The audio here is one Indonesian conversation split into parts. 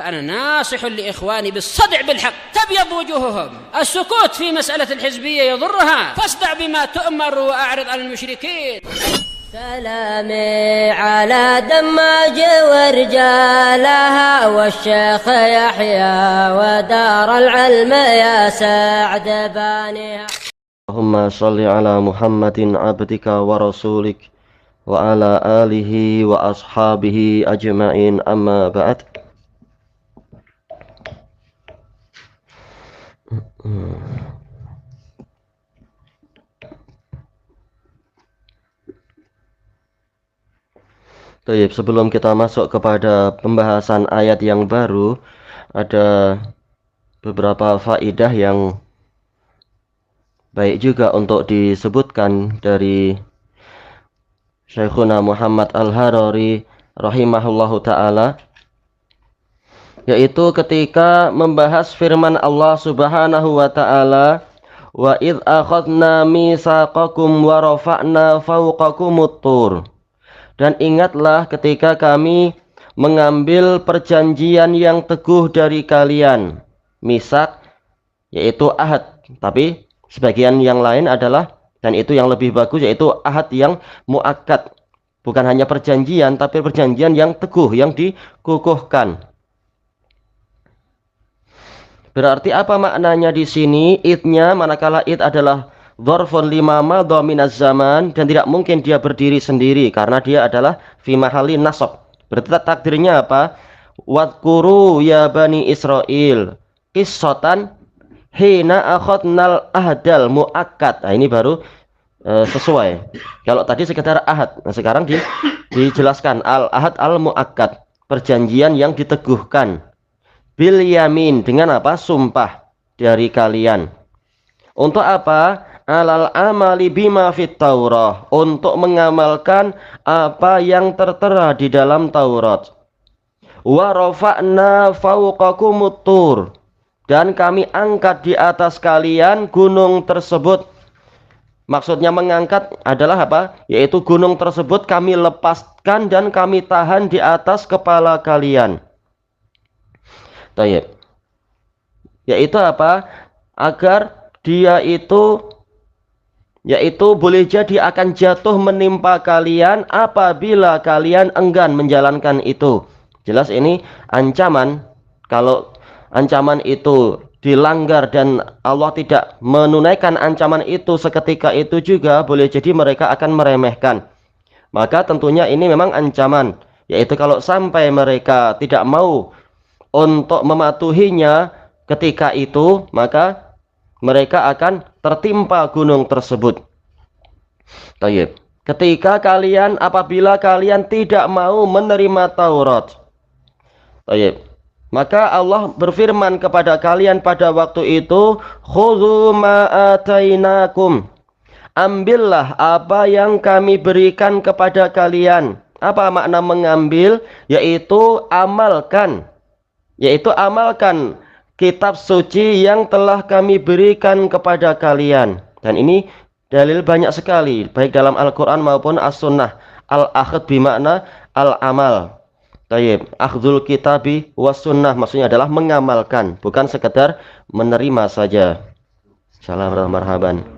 فأنا ناصح لإخواني بالصدع بالحق تبيض وجوههم. السكوت في مسألة الحزبية يضرها، فاصدع بما تؤمر وأعرض عن المشركين. سلامي على دماج ورجالها والشيخ يحيى ودار العلم يا سعد بانيها. اللهم صل على محمد عبدك ورسولك وعلى آله وأصحابه أجمعين أما بعد. Baik, sebelum kita masuk kepada pembahasan ayat yang baru, ada beberapa faidah yang baik juga untuk disebutkan dari Syekhuna Muhammad Al-Harari rahimahullahu ta'ala, yaitu ketika membahas firman Allah subhanahu wa ta'ala, wa idh akhadna mitsaqakum wa rafa'na fawqakumut tur. Dan ingatlah ketika kami mengambil perjanjian yang teguh dari kalian. Misak yaitu ahad, tapi sebagian yang lain adalah, dan itu yang lebih bagus, yaitu ahad yang muakkad. Bukan hanya perjanjian, tapi perjanjian yang teguh, yang dikukuhkan. Berarti apa maknanya di sini? Idnya, manakala id adalah dzarfun lima madha minaz zaman, dan tidak mungkin dia berdiri sendiri karena dia adalah fi mahalli nasab. Berarti takdirnya apa? Wadhkuru ya bani Israil qissatan hina akhadnal ahdal muakkad. Nah, ini baru sesuai. Kalau tadi sekedar ahad, nah sekarang dijelaskan al ahad al muakkad, perjanjian yang diteguhkan. Bil yamin, dengan apa? Sumpah dari kalian. Untuk apa? Alal amali bima fit Taurah, untuk mengamalkan apa yang tertera di dalam Taurat. Wa rafa'na fawqakumut tur, dan kami angkat di atas kalian gunung tersebut. Maksudnya mengangkat adalah apa? Yaitu gunung tersebut kami lepaskan dan kami tahan di atas kepala kalian. Tayyib. Yaitu apa? Agar dia itu, yaitu boleh jadi akan jatuh menimpa kalian apabila kalian enggan menjalankan itu. Jelas ini ancaman. Kalau ancaman itu dilanggar dan Allah tidak menunaikan ancaman itu seketika itu juga, boleh jadi mereka akan meremehkan. Maka tentunya ini memang ancaman, yaitu kalau sampai mereka tidak mau untuk mematuhinya ketika itu, maka mereka akan tertimpa gunung tersebut. Tayyib. Ketika kalian, apabila kalian tidak mau menerima Taurat, tayyib, maka Allah berfirman kepada kalian pada waktu itu, khudzu ma atainakum, ambillah apa yang kami berikan kepada kalian. Apa makna mengambil? Yaitu amalkan, kitab suci yang telah kami berikan kepada kalian. Dan ini dalil banyak sekali, baik dalam Al-Quran maupun As-Sunnah. Al-akhd bimakna al-amal. Tayyib. Akhdul kitabi was sunnah, maksudnya adalah mengamalkan, bukan sekedar menerima saja. Salam marhaban.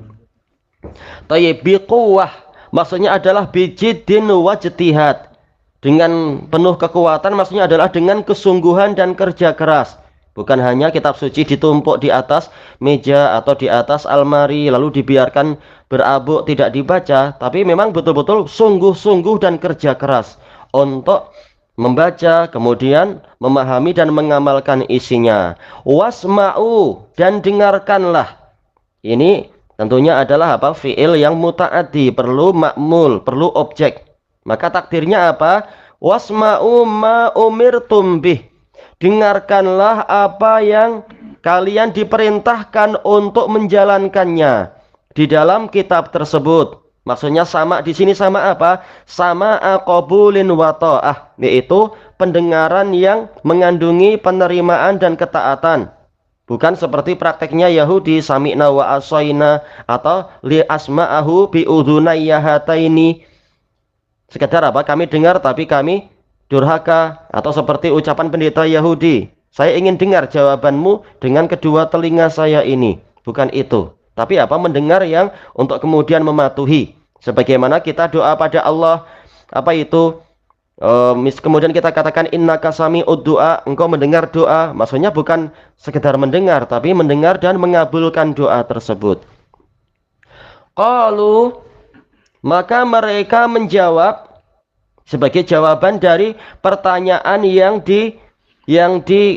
Tayyib. Biquwah, maksudnya adalah bijiddin wajtihad, dengan penuh kekuatan, maksudnya adalah dengan kesungguhan dan kerja keras. Bukan hanya kitab suci ditumpuk di atas meja atau di atas almari lalu dibiarkan berabuk tidak dibaca, tapi memang betul-betul sungguh-sungguh dan kerja keras untuk membaca, kemudian memahami dan mengamalkan isinya. Wasma'u, dan dengarkanlah. Ini tentunya adalah apa? Fi'il yang muta'addi, perlu ma'mul, perlu objek. Maka takdirnya apa? Wasma'u ma umirtum bih, dengarkanlah apa yang kalian diperintahkan untuk menjalankannya di dalam kitab tersebut. Maksudnya sama di sini sama apa? Sama qabulin wa ta'ah, yaitu pendengaran yang mengandungi penerimaan dan ketaatan. Bukan seperti prakteknya Yahudi, sami'na wa asoina, atau li asma'ahu bi udhunayya hataini. Sekedar apa? Kami dengar tapi kami durhaka, atau seperti ucapan pendeta Yahudi, saya ingin dengar jawabanmu dengan kedua telinga saya ini. Bukan itu. Tapi apa? Mendengar yang untuk kemudian mematuhi. Sebagaimana kita doa pada Allah, apa itu? Kemudian kita katakan innaka sami'ud du'a, engkau mendengar doa. Maksudnya bukan sekedar mendengar, tapi mendengar dan mengabulkan doa tersebut. Qalu, maka mereka menjawab sebagai jawaban dari pertanyaan yang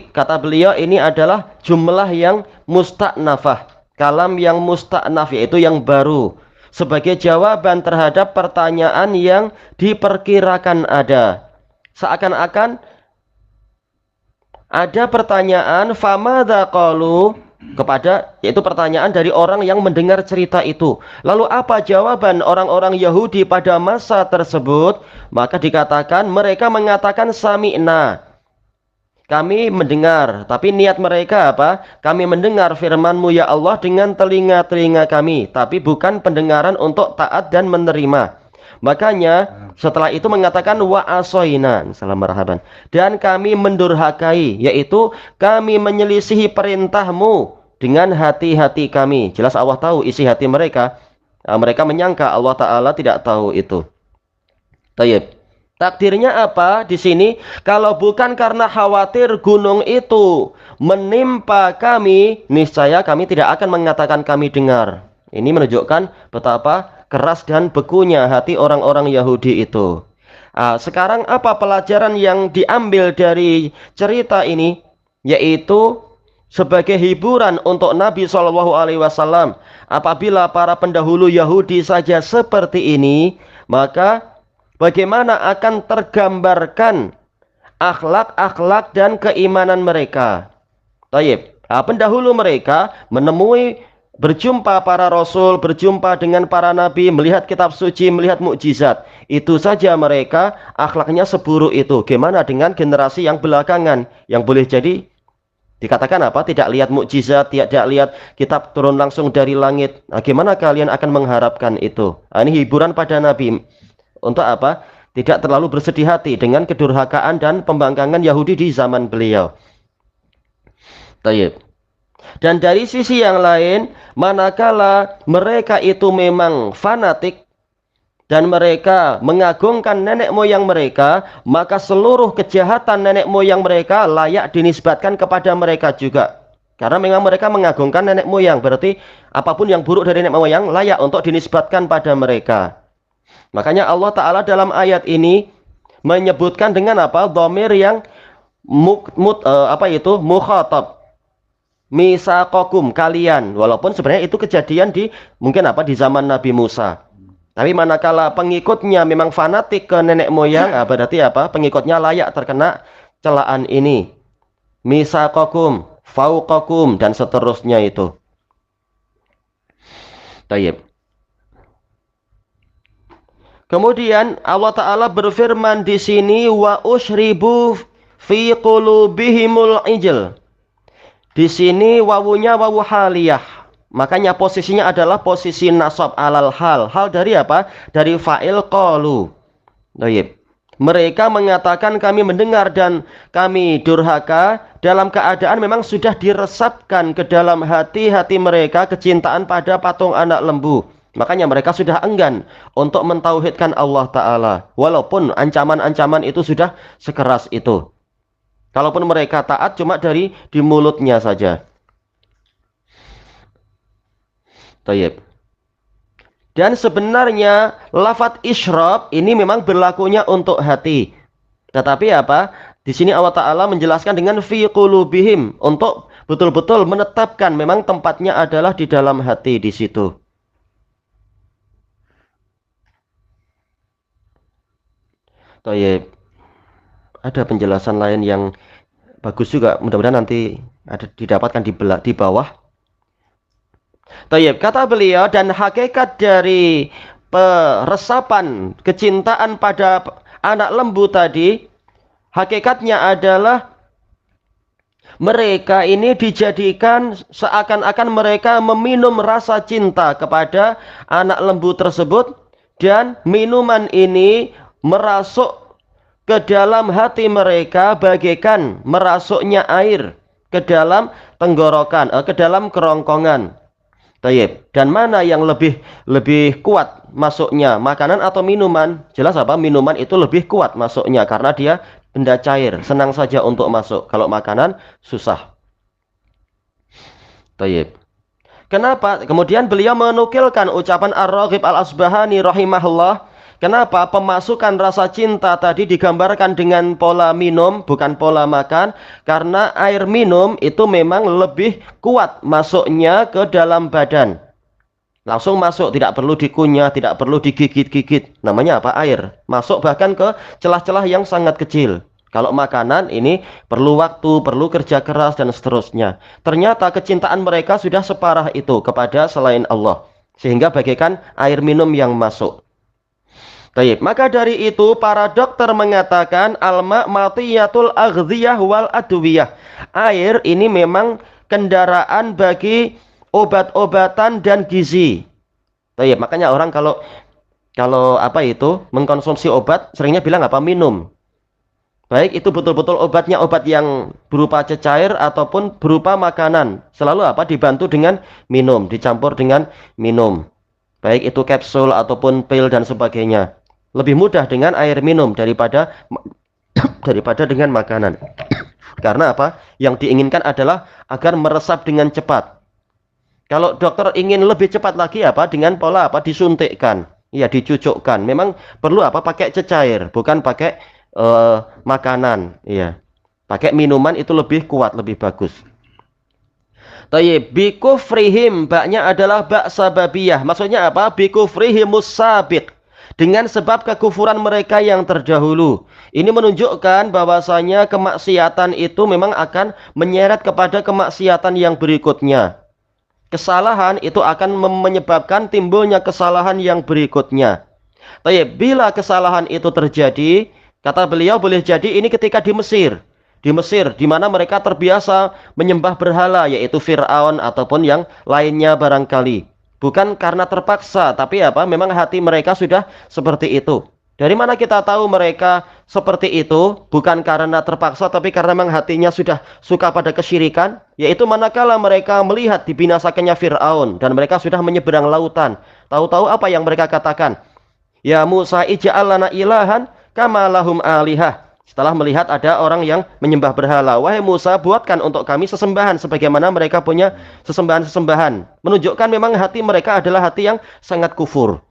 kata beliau ini adalah jumlah yang musta'nafah, kalam yang musta'naf, yaitu yang baru, sebagai jawaban terhadap pertanyaan yang diperkirakan ada. Seakan-akan ada pertanyaan famadza qalu kepada, yaitu pertanyaan dari orang yang mendengar cerita itu. Lalu apa jawaban orang-orang Yahudi pada masa tersebut? Maka dikatakan mereka mengatakan sami'na, kami mendengar. Tapi niat mereka apa? Kami mendengar firman-Mu ya Allah dengan telinga-telinga kami, tapi bukan pendengaran untuk taat dan menerima. Makanya setelah itu mengatakan wa asoina, salam marhaban, dan kami mendurhakai, yaitu kami menyelisihi perintah-Mu dengan hati-hati kami. Jelas Allah tahu isi hati mereka. Mereka menyangka Allah Ta'ala tidak tahu itu. Tayyib. Takdirnya apa di sini? Kalau bukan karena khawatir gunung itu menimpa kami, niscaya kami tidak akan mengatakan kami dengar. Ini menunjukkan betapa keras dan bekunya hati orang-orang Yahudi itu. Sekarang apa pelajaran yang diambil dari cerita ini? Yaitu sebagai hiburan untuk Nabi SAW. Apabila para pendahulu Yahudi saja seperti ini, maka bagaimana akan tergambarkan akhlak-akhlak dan keimanan mereka. Tayyib. Pendahulu mereka menemui, berjumpa para rasul, berjumpa dengan para nabi, melihat kitab suci, melihat mukjizat. Itu saja mereka akhlaknya seburuk itu. Gimana dengan generasi yang belakangan yang boleh jadi dikatakan apa? Tidak lihat mukjizat, tidak lihat kitab turun langsung dari langit. Gimana kalian akan mengharapkan itu? Ini hiburan pada nabi. Untuk apa? Tidak terlalu bersedih hati dengan kedurhakaan dan pembangkangan Yahudi di zaman beliau. Tayyib. Dan dari sisi yang lain, manakala mereka itu memang fanatik dan mereka mengagungkan nenek moyang mereka, maka seluruh kejahatan nenek moyang mereka layak dinisbatkan kepada mereka juga. Karena memang mereka mengagungkan nenek moyang, berarti apapun yang buruk dari nenek moyang layak untuk dinisbatkan pada mereka. Makanya Allah Ta'ala dalam ayat ini menyebutkan dengan apa? Dhamir yang mukhatab. Misaqakum, kalian. Walaupun sebenarnya itu kejadian di mungkin apa? Di zaman Nabi Musa. Tapi manakala pengikutnya memang fanatik ke nenek moyang, berarti apa? Pengikutnya layak terkena celaan ini. Misaqakum, fauqakum, dan seterusnya itu. Tayyib. Kemudian Allah Ta'ala berfirman di sini wa usyribu fi qulubihimul ijl. Di sini wawunya wawu haliyah. Makanya posisinya adalah posisi nasab alal hal. Hal dari apa? Dari fa'il qalu. Baik. Mereka mengatakan kami mendengar dan kami durhaka, dalam keadaan memang sudah diresapkan ke dalam hati-hati mereka kecintaan pada patung anak lembu. Makanya mereka sudah enggan untuk mentauhidkan Allah Ta'ala. Walaupun ancaman-ancaman itu sudah sekeras itu. Kalaupun mereka taat cuma dari di mulutnya saja. Tayyib. Dan sebenarnya lafadz isyrab ini memang berlakunya untuk hati. Tetapi apa? Di sini Allah Ta'ala menjelaskan dengan fi qulubihim. Untuk betul-betul menetapkan memang tempatnya adalah di dalam hati di situ. Tayyib. Ada penjelasan lain yang bagus juga. Mudah-mudahan nanti ada didapatkan di bawah. Tayyib. Kata beliau, dan hakikat dari peresapan kecintaan pada anak lembu tadi, hakikatnya adalah mereka ini dijadikan seakan-akan mereka meminum rasa cinta kepada anak lembu tersebut, dan minuman ini merasuk ke dalam hati mereka bagaikan merasuknya air ke dalam tenggorokan, ke dalam kerongkongan. Tayyib. Dan mana yang lebih kuat masuknya, makanan atau minuman? Jelas apa? Minuman itu lebih kuat masuknya karena dia benda cair, senang saja untuk masuk. Kalau makanan susah. Tayyib. Kenapa? Kemudian beliau menukilkan ucapan Ar-Raghib Al-Asbahani rahimahullah. Kenapa pemasukan rasa cinta tadi digambarkan dengan pola minum, bukan pola makan? Karena air minum itu memang lebih kuat masuknya ke dalam badan. Langsung masuk, tidak perlu dikunyah, tidak perlu digigit-gigit. Namanya apa? Air. Masuk bahkan ke celah-celah yang sangat kecil. Kalau makanan ini perlu waktu, perlu kerja keras dan seterusnya. Ternyata kecintaan mereka sudah separah itu kepada selain Allah. Sehingga bagaikan air minum yang masuk. Baik, maka dari itu para dokter mengatakan alma matiyatul aghdhiyah wal adwiyah. Air ini memang kendaraan bagi obat-obatan dan gizi. Baik, makanya orang kalau apa itu mengkonsumsi obat seringnya bilang apa? Minum. Baik itu betul-betul obatnya obat yang berupa cecair ataupun berupa makanan. Selalu apa? Dibantu dengan minum, dicampur dengan minum. Baik itu kapsul ataupun pil dan sebagainya. Lebih mudah dengan air minum daripada dengan makanan. Karena apa? Yang diinginkan adalah agar meresap dengan cepat. Kalau dokter ingin lebih cepat lagi apa? Dengan pola apa? Disuntikkan. Ya, dicucukkan. Memang perlu apa? Pakai cecair, bukan pakai makanan. Iya. Pakai minuman itu lebih kuat, lebih bagus. Tayyib, bikufrihim, baknya adalah bak sababiyah. Maksudnya apa? Bikufrihimus sabiq. Dengan sebab kekufuran mereka yang terdahulu. Ini menunjukkan bahwasanya kemaksiatan itu memang akan menyeret kepada kemaksiatan yang berikutnya. Kesalahan itu akan menyebabkan timbulnya kesalahan yang berikutnya. Tapi bila kesalahan itu terjadi, kata beliau boleh jadi ini ketika di Mesir. Di Mesir, di mana mereka terbiasa menyembah berhala, yaitu Fir'aun ataupun yang lainnya barangkali. Bukan karena terpaksa, tapi apa? Memang hati mereka sudah seperti itu. Dari mana kita tahu mereka seperti itu? Bukan karena terpaksa, tapi karena memang hatinya sudah suka pada kesyirikan. Yaitu manakala mereka melihat dibinasakannya Fir'aun dan mereka sudah menyeberang lautan. Tahu-tahu apa yang mereka katakan? Ya Musa ij'al lana ilahan kama lahum alihah. Setelah melihat ada orang yang menyembah berhala, wahai Musa, buatkan untuk kami sesembahan sebagaimana mereka punya sesembahan-sesembahan. Menunjukkan memang hati mereka adalah hati yang sangat kufur.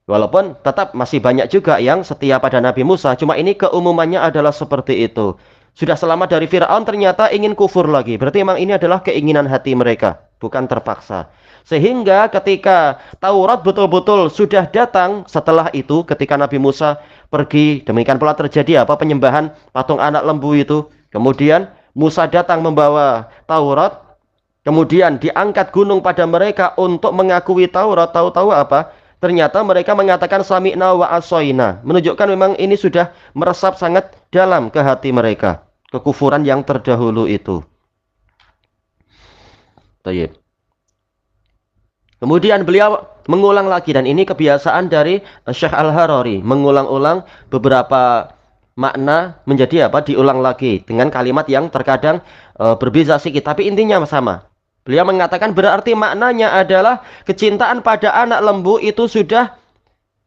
Walaupun tetap masih banyak juga yang setia pada Nabi Musa, cuma ini keumumannya adalah seperti itu. Sudah selamat dari Fir'aun, ternyata ingin kufur lagi. Berarti memang ini adalah keinginan hati mereka, bukan terpaksa. Sehingga ketika Taurat betul-betul sudah datang setelah itu, ketika Nabi Musa pergi, demikian pula terjadi apa? Penyembahan patung anak lembu itu. Kemudian Musa datang membawa Taurat. Kemudian diangkat gunung pada mereka untuk mengakui Taurat. Tahu-tahu apa? Ternyata mereka mengatakan sami'na wa asoina. Menunjukkan memang ini sudah meresap sangat dalam ke hati mereka. Kekufuran yang terdahulu itu. Tayyib. Kemudian beliau mengulang lagi, dan ini kebiasaan dari Syekh Al-Harari, mengulang-ulang beberapa makna menjadi apa? Diulang lagi dengan kalimat yang terkadang berbeza sedikit, tapi intinya sama. Beliau mengatakan berarti maknanya adalah kecintaan pada anak lembu itu sudah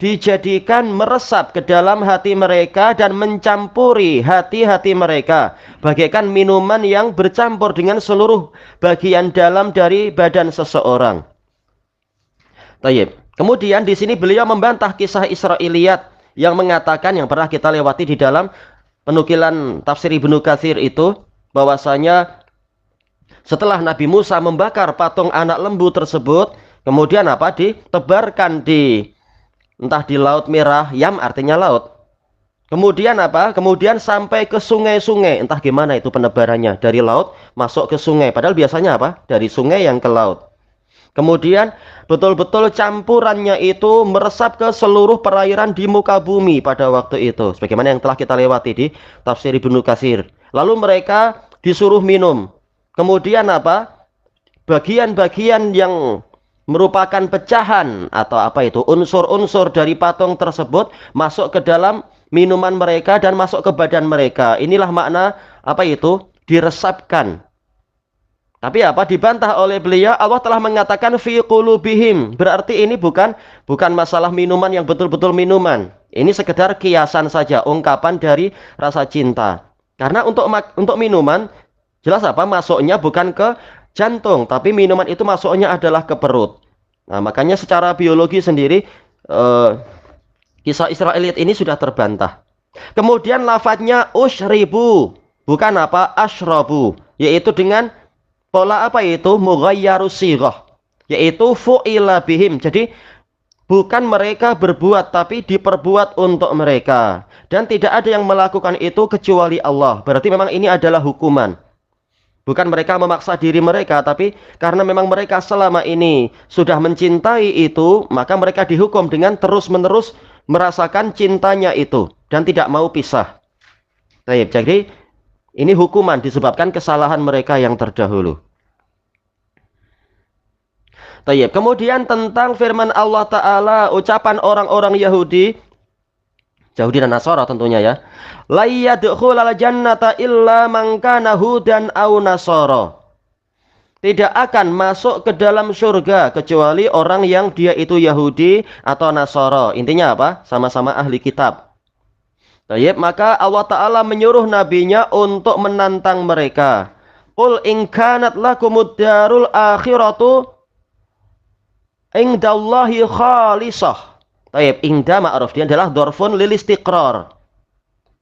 dijadikan meresap ke dalam hati mereka dan mencampuri hati-hati mereka bagaikan minuman yang bercampur dengan seluruh bagian dalam dari badan seseorang. Tayyib. Kemudian di sini beliau membantah kisah Israiliyat yang mengatakan, yang pernah kita lewati di dalam penukilan tafsir Ibnu Katsir itu, bahwasanya setelah Nabi Musa membakar patung anak lembu tersebut, kemudian apa? Ditebarkan di entah di Laut Merah, Yam artinya laut. Kemudian apa? Kemudian sampai ke sungai-sungai, entah gimana itu penebarannya, dari laut masuk ke sungai. Padahal biasanya apa? Dari sungai yang ke laut. Kemudian betul-betul campurannya itu meresap ke seluruh perairan di muka bumi pada waktu itu. Sebagaimana yang telah kita lewati di tafsir Ibnu Katsir. Lalu mereka disuruh minum. Kemudian apa? Bagian-bagian yang merupakan pecahan atau apa itu? Unsur-unsur dari patung tersebut masuk ke dalam minuman mereka dan masuk ke badan mereka. Inilah makna apa itu? Diresapkan. Tapi apa? Dibantah oleh beliau, Allah telah mengatakan fi qulubihim. Berarti ini bukan masalah minuman yang betul-betul minuman. Ini sekedar kiasan saja, ungkapan dari rasa cinta. Karena untuk minuman jelas apa? Masuknya bukan ke jantung, tapi minuman itu masuknya adalah ke perut. Nah, makanya secara biologi sendiri kisah Israiliyat ini sudah terbantah. Kemudian lafadznya usyribu, bukan apa? Asyrabu, yaitu dengan pola apa itu? Mughayyaru sighah, yaitu fu'ila bihim. Jadi bukan mereka berbuat, tapi diperbuat untuk mereka. Dan tidak ada yang melakukan itu kecuali Allah. Berarti memang ini adalah hukuman. Bukan mereka memaksa diri mereka, tapi karena memang mereka selama ini sudah mencintai itu, maka mereka dihukum dengan terus-menerus merasakan cintanya itu dan tidak mau pisah. Baik, jadi ini hukuman disebabkan kesalahan mereka yang terdahulu. Baik, kemudian tentang firman Allah Ta'ala, ucapan orang-orang Yahudi dan Nasara tentunya ya. La yadkhulul jannata illa man kana hudan aw nasara. Tidak akan masuk ke dalam surga kecuali orang yang dia itu Yahudi atau Nasara. Intinya apa? Sama-sama ahli kitab. Baik, maka Allah Ta'ala menyuruh nabinya untuk menantang mereka. Qul in kanat lakumud darul akhiratu indallahi khalisah. Taib, ingda ma'ruf, dia adalah dorfun lil istiqrar.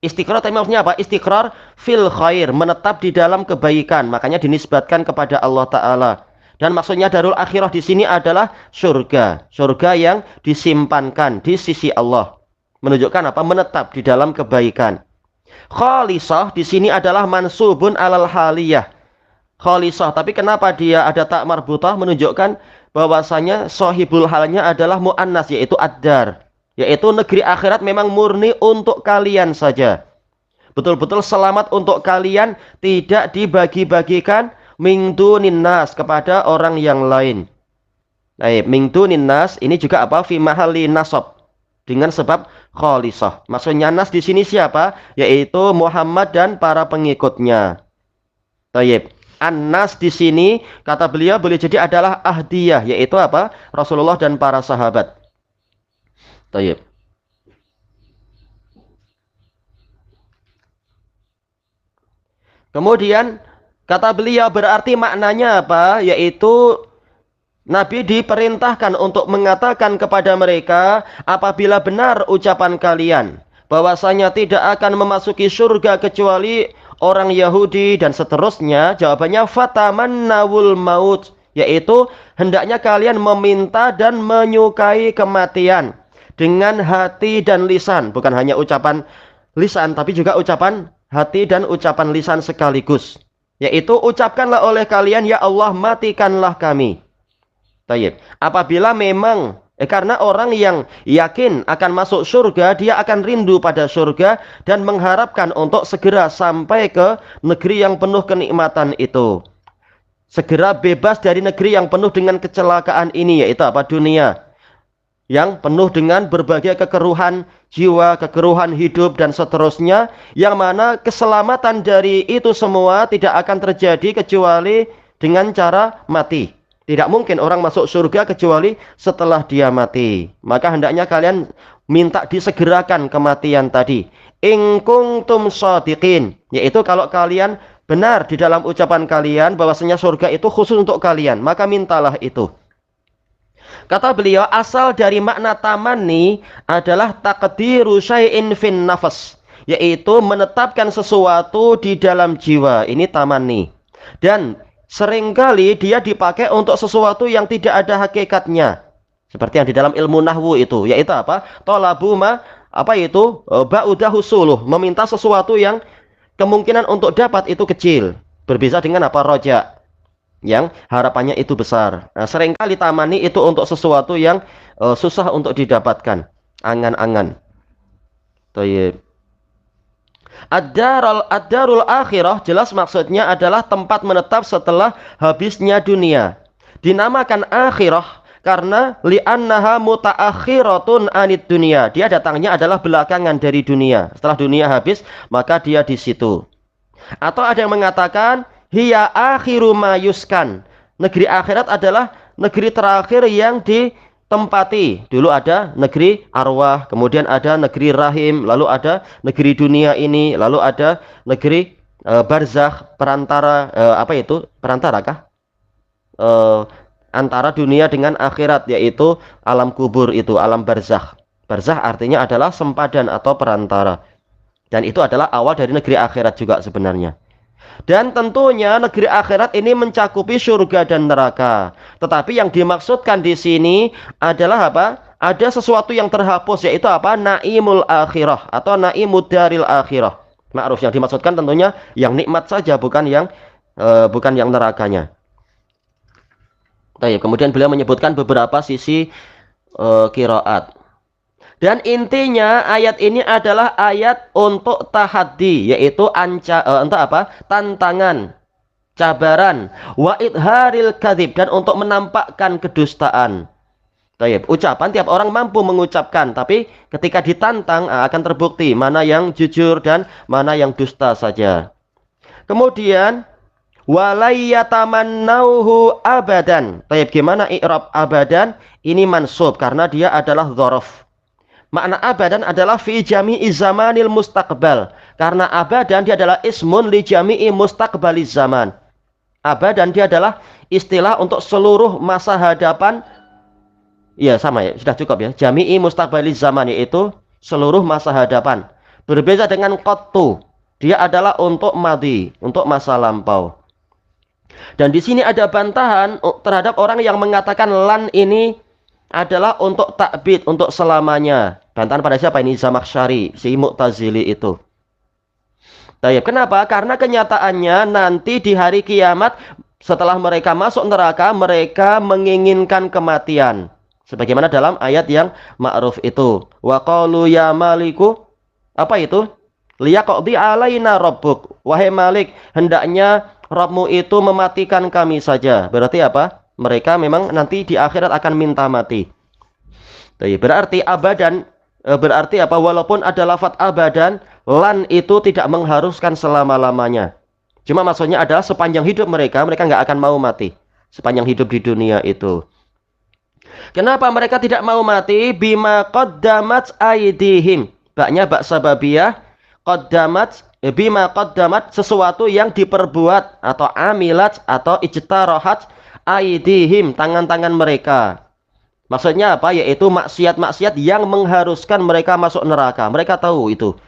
Istiqrar tapi maksudnya apa? Istiqrar fil khair, menetap di dalam kebaikan. Makanya dinisbatkan kepada Allah Ta'ala. Dan maksudnya darul akhirah di sini adalah surga. Surga yang disimpankan di sisi Allah. Menunjukkan apa? Menetap di dalam kebaikan. Khalisah di sini adalah mansubun alal haliyah. Khalisah, tapi kenapa dia ada tak marbutah? Menunjukkan bahwasanya sohibul halnya adalah mu'annas, yaitu ad-dar, yaitu negeri akhirat memang murni untuk kalian saja. Betul-betul selamat untuk kalian, tidak dibagi-bagikan min dunin nas, kepada orang yang lain. Baik, min dunin nas ini juga apa? Fi mahalli nasab, dengan sebab khalisah. Maksudnya nas di sini siapa? Yaitu Muhammad dan para pengikutnya. Baik. An-nas di sini kata beliau boleh jadi adalah ahdiyah, yaitu apa? Rasulullah dan para sahabat. Tayyib. Kemudian kata beliau berarti maknanya apa? Yaitu Nabi diperintahkan untuk mengatakan kepada mereka, apabila benar ucapan kalian bahwasanya tidak akan memasuki surga kecuali orang Yahudi dan seterusnya, jawabannya fatamannawul maut, yaitu hendaknya kalian meminta dan menyukai kematian dengan hati dan lisan, bukan hanya ucapan lisan tapi juga ucapan hati dan ucapan lisan sekaligus, yaitu ucapkanlah oleh kalian, ya Allah matikanlah kami. Tayyib. Apabila memang karena orang yang yakin akan masuk surga, dia akan rindu pada surga dan mengharapkan untuk segera sampai ke negeri yang penuh kenikmatan itu. Segera bebas dari negeri yang penuh dengan kecelakaan ini, yaitu apa? Dunia. Yang penuh dengan berbagai kekeruhan jiwa, kekeruhan hidup dan seterusnya. Yang mana keselamatan dari itu semua tidak akan terjadi kecuali dengan cara mati. Tidak mungkin orang masuk surga kecuali setelah dia mati. Maka hendaknya kalian minta disegerakan kematian tadi. In kuntum shadiqin, yaitu kalau kalian benar di dalam ucapan kalian bahwasanya surga itu khusus untuk kalian, maka mintalah itu. Kata beliau, asal dari makna tamanni adalah taqdiru syai'in fin nafas, yaitu menetapkan sesuatu di dalam jiwa. Ini tamanni. Dan seringkali dia dipakai untuk sesuatu yang tidak ada hakikatnya. Seperti yang di dalam ilmu nahwu itu, yaitu apa? Talabu ma, apa itu? Ba'uda husuluh, meminta sesuatu yang kemungkinan untuk dapat itu kecil. Berbeda dengan apa? Roja, yang harapannya itu besar. Nah, seringkali tamani itu untuk sesuatu yang susah untuk didapatkan. Angan-angan. Tayyib. Ad-darul akhirah jelas maksudnya adalah tempat menetap setelah habisnya dunia. Dinamakan akhirah Karena li'annaha muta'akhiratun anid dunia. Dia datangnya adalah belakangan dari dunia. Setelah dunia habis, maka dia di situ. Atau ada yang mengatakan hiya akhiru ma yuskan. Negeri akhirat adalah negeri terakhir yang ditempati. Dulu ada negeri arwah, kemudian ada negeri rahim, lalu ada negeri dunia ini, lalu ada negeri barzakh, perantara apa itu? Perantarakah? Antara dunia dengan akhirat, yaitu alam kubur itu, alam barzakh. Barzakh artinya adalah sempadan atau perantara. Dan itu adalah awal dari negeri akhirat juga sebenarnya. Dan tentunya negeri akhirat ini mencakupi surga dan neraka. Tetapi yang dimaksudkan di sini adalah apa? Ada sesuatu yang terhapus, yaitu apa? Naimul akhirah atau naimud daril akhirah. Ma'ruf, yang dimaksudkan tentunya yang nikmat saja, bukan yang nerakanya. Kemudian beliau menyebutkan beberapa sisi qiraat. Dan intinya ayat ini adalah ayat untuk tahaddi, yaitu tantangan, cabaran, wa idharil kadzib, dan untuk menampakkan kedustaan. Ucapan tiap orang mampu mengucapkan, tapi ketika ditantang akan terbukti mana yang jujur dan mana yang dusta saja. Kemudian walayatamannauhu abadan. Gimana i'rab abadan? Ini mansub karena dia adalah dzaraf. Makna abadan adalah fi jami'i zamanil mustaqbal. Karena abadan dia adalah ismun li jami'i mustaqbaliz zaman. Abadan dia adalah istilah untuk seluruh masa hadapan. Ya sama ya, sudah cukup ya. Jami'i mustaqbaliz zaman, yaitu seluruh masa hadapan. Berbeda dengan qattu. Dia adalah untuk madhi, untuk masa lampau. Dan di sini ada bantahan terhadap orang yang mengatakan lan ini adalah untuk takbid, untuk selamanya. Bantahan pada siapa ini? Zamakhsyari, si Mu'tazili itu. Kenapa? Karena kenyataannya nanti di hari kiamat setelah mereka masuk neraka, mereka menginginkan kematian. Sebagaimana dalam ayat yang ma'ruf itu. Wa qalu ya maliku, apa itu? Liyaqdi alaina rabbuk. Wahai Malik, hendaknya Rabbmu itu mematikan kami saja. Berarti apa? Mereka memang nanti di akhirat akan minta mati. Berarti abadan, berarti apa? Walaupun ada lafadz abadan, lan itu tidak mengharuskan selama-lamanya. Cuma maksudnya adalah sepanjang hidup mereka nggak akan mau mati. Sepanjang hidup di dunia itu. Kenapa mereka tidak mau mati? Bima qaddamat aydihim. Baknya bak sababiyah. Qaddamat, bima qaddamat, sesuatu yang diperbuat atau amilat atau ijtarahat aydihim, tangan-tangan mereka. Maksudnya apa? Yaitu maksiat-maksiat yang mengharuskan mereka masuk neraka. Mereka tahu itu.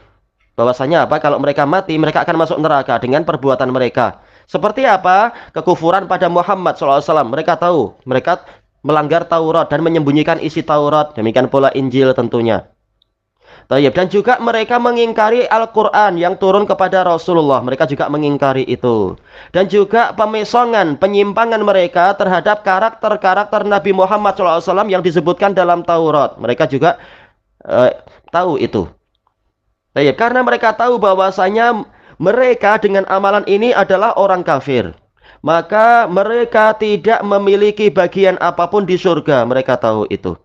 Bahwasanya apa? Kalau mereka mati, mereka akan masuk neraka dengan perbuatan mereka. Seperti apa? Kekufuran pada Muhammad SAW. Mereka tahu. Mereka melanggar Taurat dan menyembunyikan isi Taurat. Demikian pula Injil tentunya. Dan juga mereka mengingkari Al-Quran yang turun kepada Rasulullah. Mereka juga mengingkari itu. Dan juga pemesongan, penyimpangan mereka terhadap karakter-karakter Nabi Muhammad SAW yang disebutkan dalam Taurat. Mereka juga tahu itu. Karena mereka tahu bahwasanya mereka dengan amalan ini adalah orang kafir. Maka mereka tidak memiliki bagian apapun di surga. Mereka tahu itu.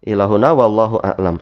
Ilahuna wallahu a'lam.